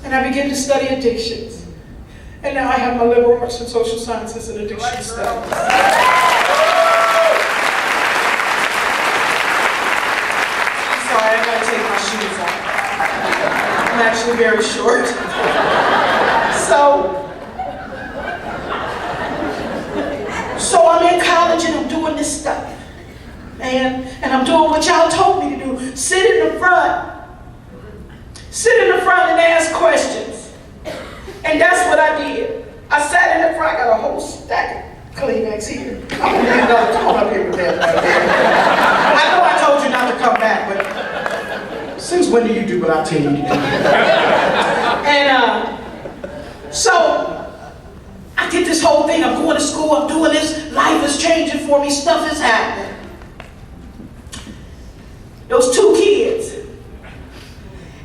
And I began to study addictions. And now I have my liberal arts in social sciences and addiction studies. I'm sorry, I gotta take my shoes off. I'm actually very short. So I'm in college and I'm doing this stuff. And I'm doing what y'all told me to do. Sit in the front and ask questions. And that's what I did. I sat in the front, I got a whole stack of Kleenex here. I'm gonna need another come up here with that right there. I know I told you not to come back, but since when do you do what I tell you to do? And so I get this whole thing, I'm going to school, I'm doing this, life is changing for me, stuff is happening. Those two kids.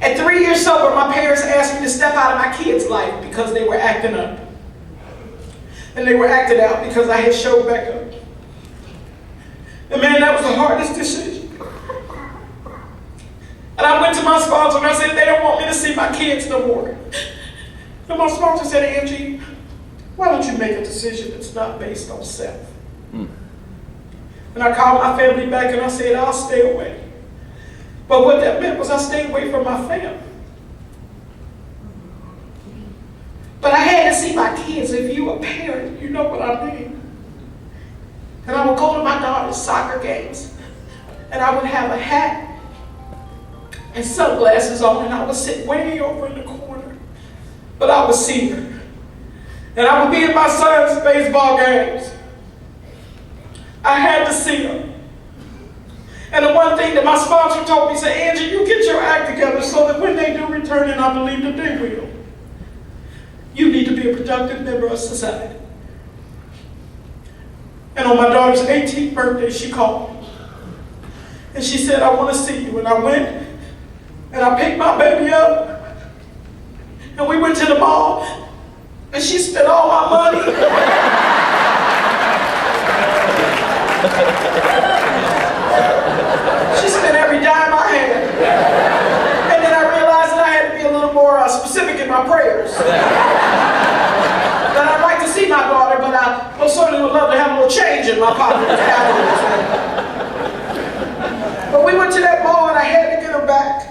At 3 years sober, my parents asked me to step out of my kids' life because they were acting up. And they were acting out because I had showed back up. And man, that was the hardest decision. And I went to my sponsor and I said, they don't want me to see my kids no more. And my sponsor said, Angie, why don't you make a decision that's not based on self? And I called my family back and I said, I'll stay away. But what that meant was I stayed away from my family. But I had to see my kids. If you a parent, you know what I mean. And I would go to my daughter's soccer games, and I would have a hat and sunglasses on, and I would sit way over in the corner. But I would see her. And I would be at my son's baseball games. I had to see her. And the one thing that my sponsor told me, he said, Angie, you get your act together so that when they do return, and I believe that they will, you need to be a productive member of society. And on my daughter's 18th birthday, she called me. And she said, I want to see you. And I went, and I picked my baby up, and we went to the mall, and she spent all my money. She spent every dime I had. And then I realized that I had to be a little more specific in my prayers. That I'd like to see my daughter, but I most certainly would love to have a little change in my pocket. But we went to that mall and I had to get her back.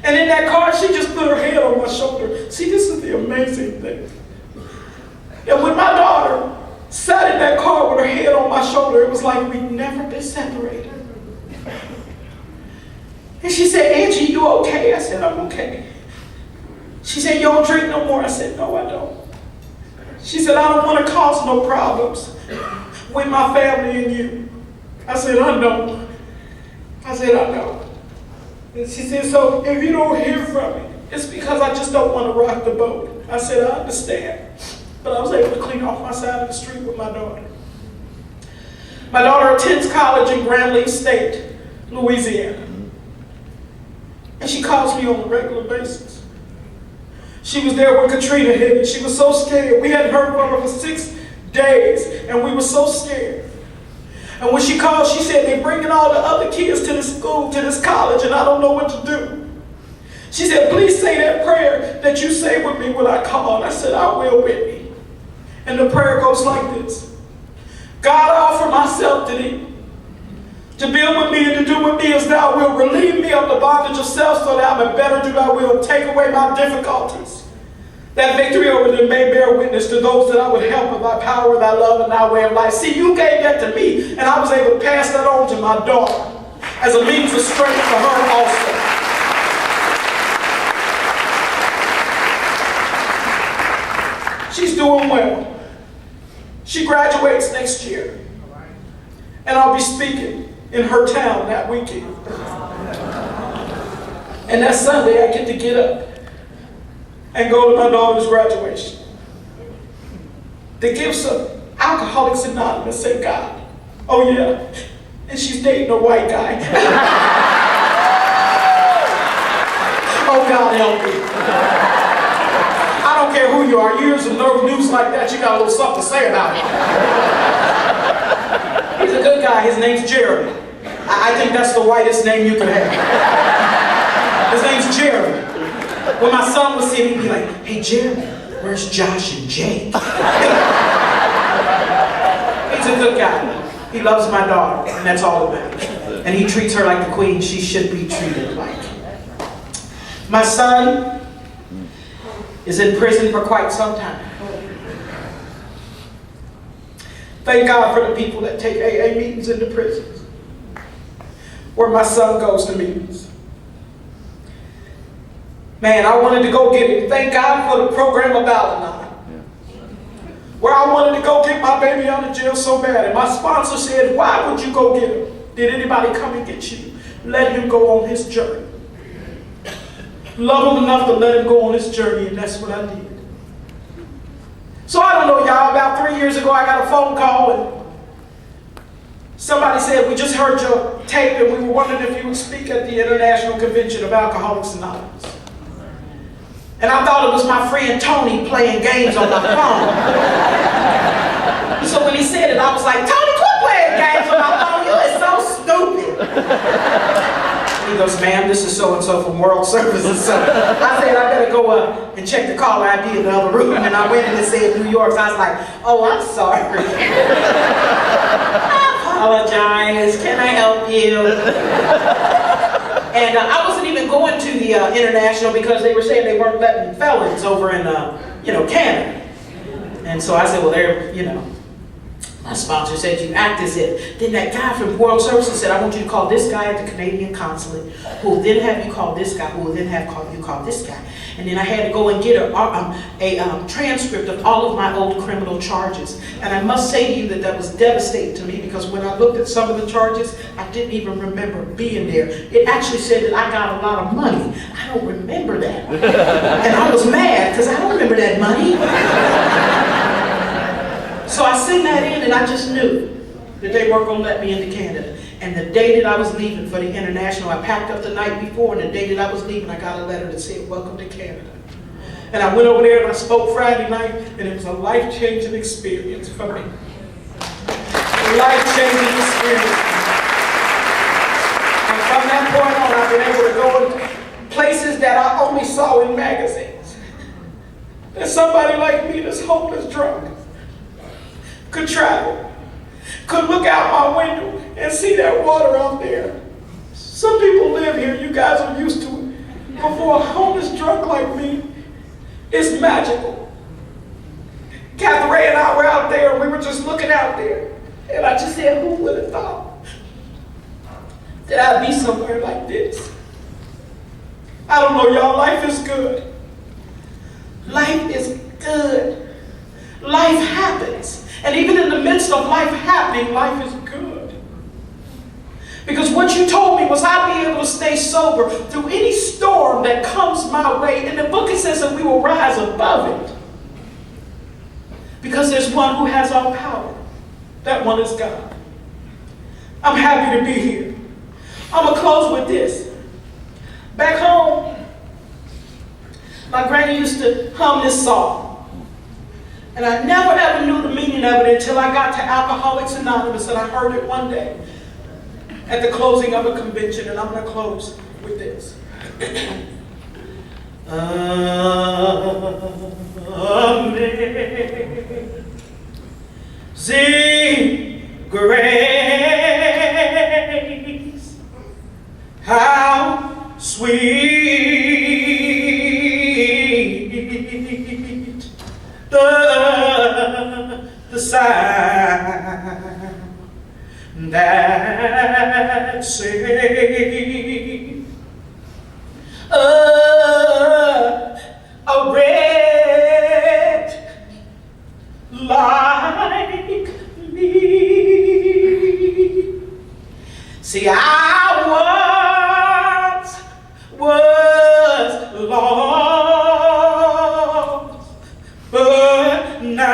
And in that car, she just put her head on my shoulder. See, this is the amazing thing. And when my daughter sat in that car with her head on my shoulder, it was like we'd never been separated. And she said, Angie, you okay? I said, I'm okay. She said, you don't drink no more? I said, no, I don't. She said, I don't want to cause no problems with my family and you. I said, I know. I said, I know. And she said, so if you don't hear from me, it's because I just don't want to rock the boat. I said, I understand. But I was able to clean off my side of the street with my daughter. My daughter attends college in Grambling State, Louisiana. And she calls me on a regular basis. She was there when Katrina hit and she was so scared. We hadn't heard from her for 6 days and we were so scared. And when she called, she said, they're bringing all the other kids to this school, to this college, and I don't know what to do. She said, please say that prayer that you say with me when I call. And I said, I will, Whitney. And the prayer goes like this. God, I offer myself to thee, to build with me and to do with me as thou wilt. Relieve me of the bondage of self so that I may better do thy will. Take away my difficulties. That victory over them may bear witness to those that I would help with thy power, thy love, and thy way of life. See, you gave that to me, and I was able to pass that on to my daughter as a means of strength for her also. She's doing well. She graduates next year. And I'll be speaking in her town that weekend. And that Sunday I get to get up and go to my daughter's graduation. The gifts of Alcoholics Anonymous say God. Oh yeah. And she's dating a white guy. Oh God help me. I don't care who you are. You hear some news like that, you got a little something to say about it. He's a good guy. His name's Jeremy. I think that's the whitest name you can have. His name's Jeremy. When my son would see me, he'd be like, hey, Jeremy, where's Josh and Jake? He's a good guy. He loves my daughter, and that's all that matters. And he treats her like the queen she should be treated like. My son is in prison for quite some time. Thank God for the people that take AA meetings into prisons, where my son goes to meetings. Man, I wanted to go get him. Thank God for the program of Al-Anon, where I wanted to go get my baby out of jail so bad. And my sponsor said, why would you go get him? Did anybody come and get you? Let him go on his journey. Love him enough to let him go on his journey, and that's what I did. So I don't know, y'all, about 3 years ago, I got a phone call, and somebody said, we just heard your tape, and we were wondering if you would speak at the International Convention of Alcoholics Anonymous. And I thought it was my friend Tony playing games on my phone. So when he said it, I was like, Tony, quit playing games on my phone. You are so stupid. He goes, ma'am, this is so-and-so from World Services. So I said, I better go and check the caller ID in the other room. And I went in and said New York. So I was like, oh, I'm sorry. I apologize. Can I help you? And I wasn't even going to the international because they were saying they weren't letting felons over in, Canada. And so I said, well, they're, my sponsor said, you act as if. Then that guy from World Services said, I want you to call this guy at the Canadian consulate, who will then have you call this guy, who will then have you call this guy. And then I had to go and get a transcript of all of my old criminal charges. And I must say to you that was devastating to me, because when I looked at some of the charges, I didn't even remember being there. It actually said that I got a lot of money. I don't remember that. And I was mad because I don't remember that money. So I sent that in, and I just knew that they weren't going to let me into Canada. And the day that I was leaving for the international, I packed up the night before, and the day that I was leaving, I got a letter that said, welcome to Canada. And I went over there and I spoke Friday night, and it was a life-changing experience for me. A life-changing experience. And from that point on, I've been able to go in places that I only saw in magazines. That somebody like me that's homeless drunk could travel, could look out my window and see that water out there. Some people live here, you guys are used to it. But for a homeless drunk like me, it's magical. Catherine and I were out there, and we were just looking out there. And I just said, who would have thought that I'd be somewhere like this? I don't know, y'all, life is good. Life is good. Life happens. And even in the midst of life happening, life is good. Because what you told me was I'd be able to stay sober through any storm that comes my way. In the book it says that we will rise above it. Because there's one who has all power. That one is God. I'm happy to be here. I'm going to close with this. Back home, my granny used to hum this song. And I never ever knew the meaning of it until I got to Alcoholics Anonymous, and I heard it one day at the closing of a convention, and I'm going to close with this. Amazing grace, how sweet the sound that saved a wretch like me. See, I was lost, but now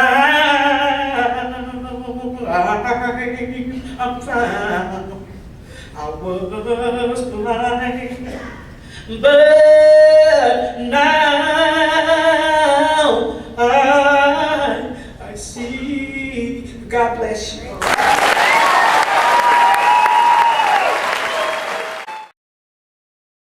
I'm found. I was blind, but